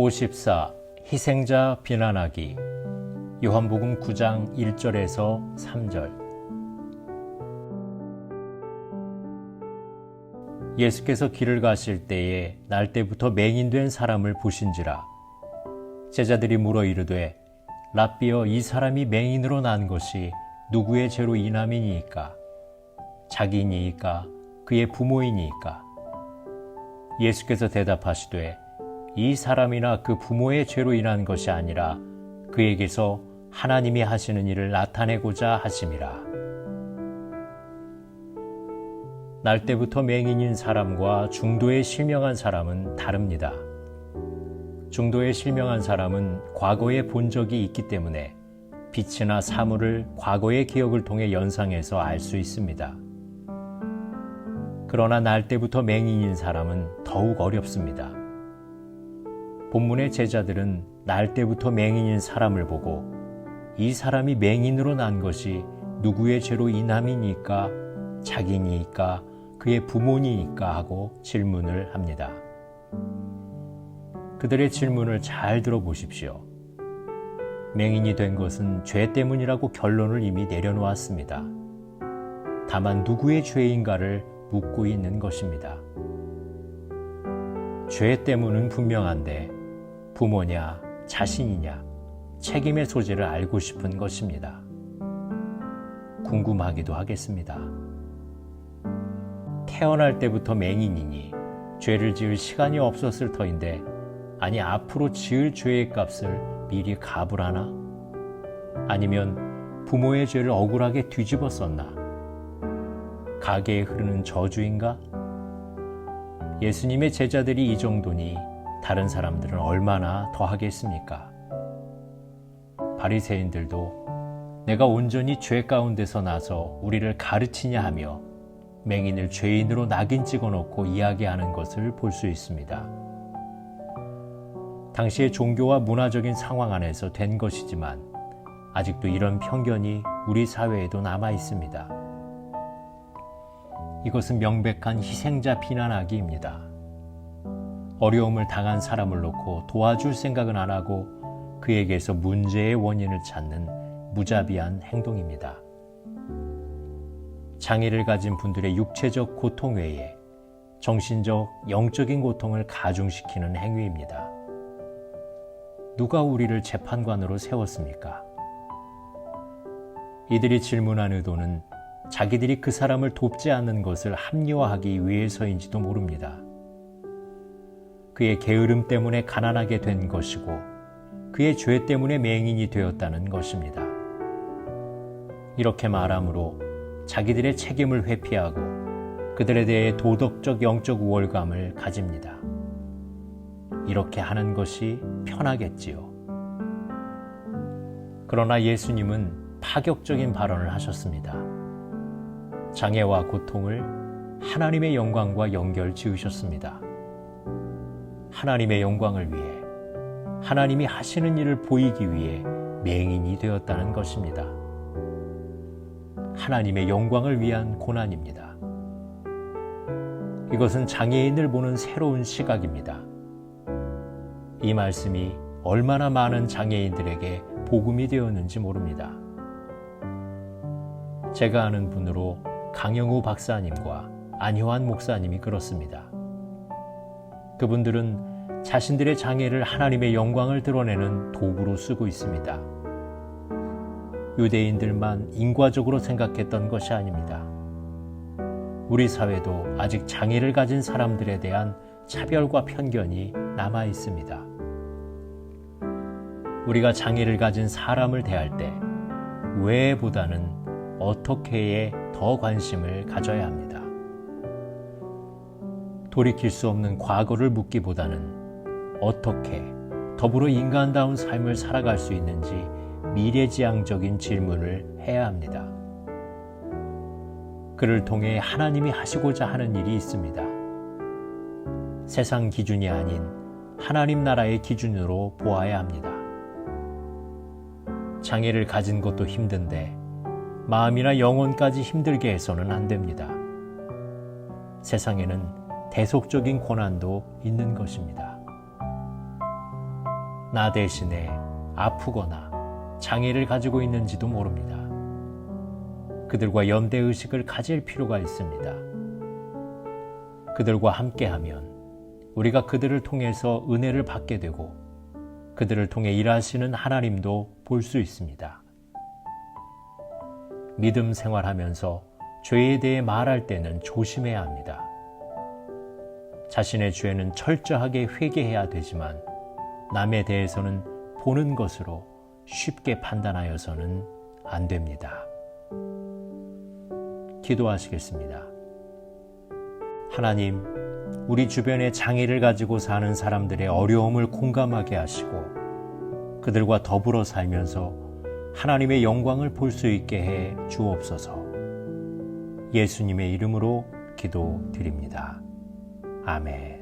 54. 희생자 비난하기. 요한복음 9장 1절에서 3절. 예수께서 길을 가실 때에 날때부터 맹인된 사람을 보신지라. 제자들이 물어 이르되 랍비여, 이 사람이 맹인으로 난 것이 누구의 죄로 인함이니이까? 자기니이까 그의 부모이니이까? 예수께서 대답하시되 이 사람이나 그 부모의 죄로 인한 것이 아니라 그에게서 하나님이 하시는 일을 나타내고자 하심이라. 날때부터 맹인인 사람과 중도에 실명한 사람은 다릅니다. 중도에 실명한 사람은 과거에 본 적이 있기 때문에 빛이나 사물을 과거의 기억을 통해 연상해서 알 수 있습니다. 그러나 날때부터 맹인인 사람은 더욱 어렵습니다. 본문의 제자들은 날때부터 맹인인 사람을 보고 이 사람이 맹인으로 난 것이 누구의 죄로 인함이니까? 자기니까? 그의 부모니까? 하고 질문을 합니다. 그들의 질문을 잘 들어보십시오. 맹인이 된 것은 죄 때문이라고 결론을 이미 내려놓았습니다. 다만 누구의 죄인가를 묻고 있는 것입니다. 죄 때문은 분명한데 부모냐, 자신이냐, 책임의 소재를 알고 싶은 것입니다. 궁금하기도 하겠습니다. 태어날 때부터 맹인이니 죄를 지을 시간이 없었을 터인데, 아니 앞으로 지을 죄의 값을 미리 갚으라나? 아니면 부모의 죄를 억울하게 뒤집어 썼나? 가게에 흐르는 저주인가? 예수님의 제자들이 이 정도니 다른 사람들은 얼마나 더 하겠습니까? 바리새인들도 내가 온전히 죄 가운데서 나서 우리를 가르치냐 하며 맹인을 죄인으로 낙인 찍어놓고 이야기하는 것을 볼 수 있습니다. 당시의 종교와 문화적인 상황 안에서 된 것이지만 아직도 이런 편견이 우리 사회에도 남아 있습니다. 이것은 명백한 희생자 비난하기입니다. 어려움을 당한 사람을 놓고 도와줄 생각은 안 하고 그에게서 문제의 원인을 찾는 무자비한 행동입니다. 장애를 가진 분들의 육체적 고통 외에 정신적, 영적인 고통을 가중시키는 행위입니다. 누가 우리를 재판관으로 세웠습니까? 이들이 질문한 의도는 자기들이 그 사람을 돕지 않는 것을 합리화하기 위해서인지도 모릅니다. 그의 게으름 때문에 가난하게 된 것이고 그의 죄 때문에 맹인이 되었다는 것입니다. 이렇게 말함으로 자기들의 책임을 회피하고 그들에 대해 도덕적 영적 우월감을 가집니다. 이렇게 하는 것이 편하겠지요. 그러나 예수님은 파격적인 발언을 하셨습니다. 장애와 고통을 하나님의 영광과 연결 지으셨습니다. 하나님의 영광을 위해, 하나님이 하시는 일을 보이기 위해 맹인이 되었다는 것입니다. 하나님의 영광을 위한 고난입니다. 이것은 장애인을 보는 새로운 시각입니다. 이 말씀이 얼마나 많은 장애인들에게 복음이 되었는지 모릅니다. 제가 아는 분으로 강영우 박사님과 안효한 목사님이 그렇습니다. 그분들은 자신들의 장애를 하나님의 영광을 드러내는 도구로 쓰고 있습니다. 유대인들만 인과적으로 생각했던 것이 아닙니다. 우리 사회도 아직 장애를 가진 사람들에 대한 차별과 편견이 남아 있습니다. 우리가 장애를 가진 사람을 대할 때 왜보다는 어떻게에 더 관심을 가져야 합니다. 돌이킬 수 없는 과거를 묻기보다는 어떻게 더불어 인간다운 삶을 살아갈 수 있는지 미래지향적인 질문을 해야 합니다. 그를 통해 하나님이 하시고자 하는 일이 있습니다. 세상 기준이 아닌 하나님 나라의 기준으로 보아야 합니다. 장애를 가진 것도 힘든데 마음이나 영혼까지 힘들게 해서는 안 됩니다. 세상에는 대속적인 고난도 있는 것입니다. 나 대신에 아프거나 장애를 가지고 있는지도 모릅니다. 그들과 연대의식을 가질 필요가 있습니다. 그들과 함께하면 우리가 그들을 통해서 은혜를 받게 되고 그들을 통해 일하시는 하나님도 볼 수 있습니다. 믿음 생활하면서 죄에 대해 말할 때는 조심해야 합니다. 자신의 죄는 철저하게 회개해야 되지만 남에 대해서는 보는 것으로 쉽게 판단하여서는 안 됩니다. 기도하시겠습니다. 하나님, 우리 주변에 장애를 가지고 사는 사람들의 어려움을 공감하게 하시고 그들과 더불어 살면서 하나님의 영광을 볼 수 있게 해 주옵소서. 예수님의 이름으로 기도드립니다. 아멘.